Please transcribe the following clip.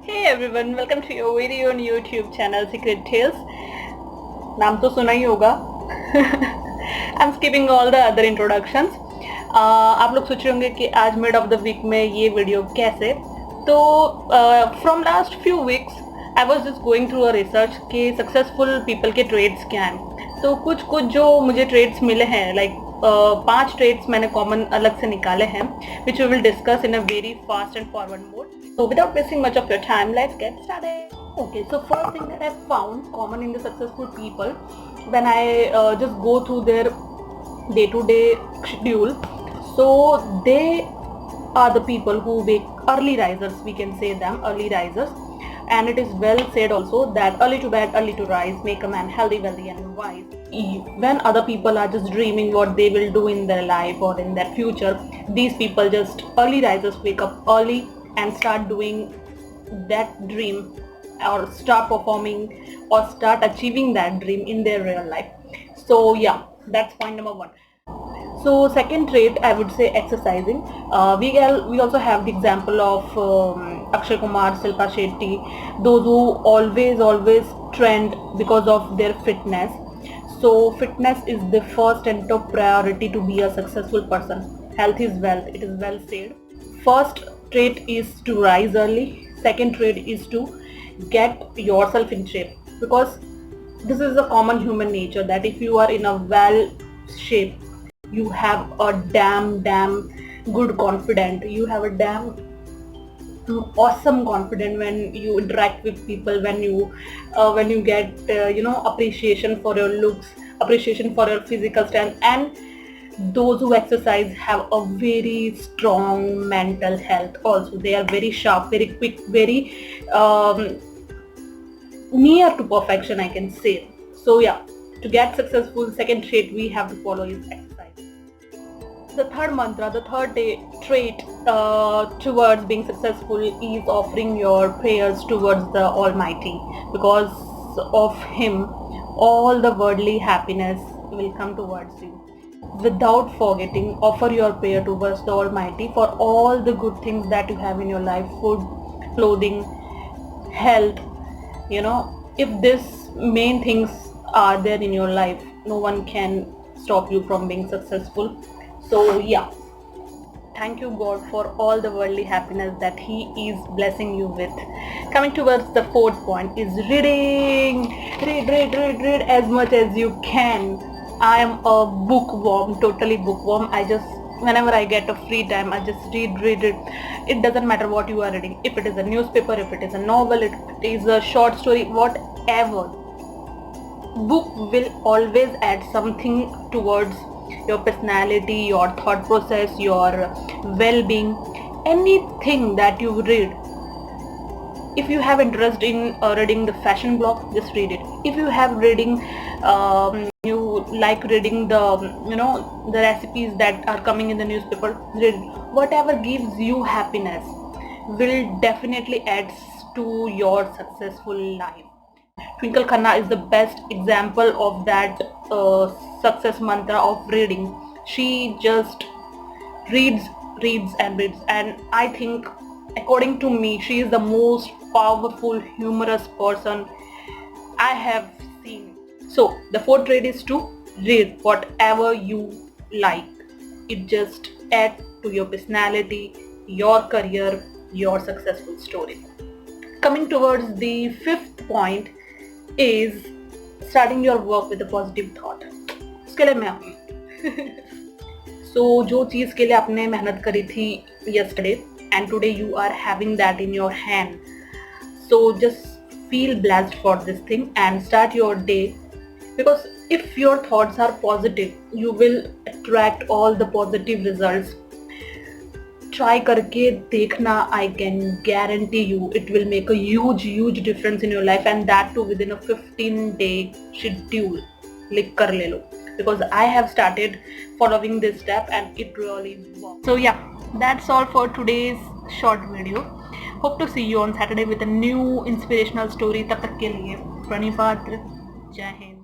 Hey everyone, welcome to your video on YouTube channel Secret Tales. नाम तो सुना ही होगा. I'm skipping all the other introductions. आप लोग सोच रहे होंगे कि आज मिड ऑफ द वीक में ये वीडियो कैसे. तो from last few weeks I was just going through a research कि सक्सेसफुल पीपल के ट्रेड्स क्या हैं. तो कुछ जो मुझे ट्रेड्स मिले हैं, लाइक 5 ट्रेड्स मैंने कॉमन अलग से निकाले हैं, which we will discuss in a very fast and forward mode. So without wasting much of your time, let's get started. Okay, so first thing that I found common in the successful people when I just go through their day-to-day schedule. So they are the people who wake early risers, we can say them early risers. And it is well said also that early to bed, early to rise make a man healthy, wealthy and wise. When other people are just dreaming what they will do in their life or in their future, these people just early risers wake up early and start doing that dream or start performing or start achieving that dream in their real life. So yeah, that's point number 1. So second trait, I would say exercising. We also have the example of Akshay Kumar, Shilpa Shetty, those who always trend because of their fitness. So fitness is the first and top priority to be a successful person. Health is wealth, it is well said. First trait is to rise early. Second trait is to get yourself in shape, because this is a common human nature that if you are in a well shape, you have a damn good confidence, you have a damn awesome confidence when you interact with people, when you get appreciation for your looks, appreciation for your physical strength. And those who exercise have a very strong mental health also. They are very sharp, very quick, very near to perfection, I can say. So yeah, to get successful, second trait we have to follow is exercise. The third mantra, the third trait towards being successful is offering your prayers towards the Almighty. Because of Him, all the worldly happiness will come towards you. Without forgetting, offer your prayer towards the Almighty for all the good things that you have in your life: food, clothing, health. If these main things are there in your life, no one can stop you from being successful. So yeah, thank you God for all the worldly happiness that He is blessing you with. Coming towards the fourth point is reading. Read as much as you can. I am a bookworm, totally bookworm. Whenever I get a free time, I just read it. It doesn't matter what you are reading. If it is a newspaper, if it is a novel, if it is a short story, whatever. Book will always add something towards your personality, your thought process, your well-being. Anything that you read, if you have interest in reading the fashion blog, just read it. If you have reading, you like reading the recipes that are coming in the newspaper, read it. Whatever gives you happiness will definitely add to your successful life. Twinkle Khanna is the best example of that success mantra of reading. She just reads, and I think, according to me, she is the most powerful, humorous person I have seen. So the fourth trait is to read whatever you like. It just adds to your personality, your career, your successful story. Coming towards the fifth point is starting your work with a positive thought. उसके लिए मैं so जो चीज़ के लिए आपने मेहनत करी थी yesterday and today you are having that in your hand, so just feel blessed for this thing and start your day, because if your thoughts are positive, you will attract all the positive results. Try करके देखना, I can guarantee you it will make a huge difference in your life, and that too within a 15-day schedule. लिख कर ले लो, because I have started following this step and it really works. So yeah, that's all for today's short video. Hope to see you on Saturday with a new inspirational story. तब तक के लिए प्रणिपात्र, जय हिंद.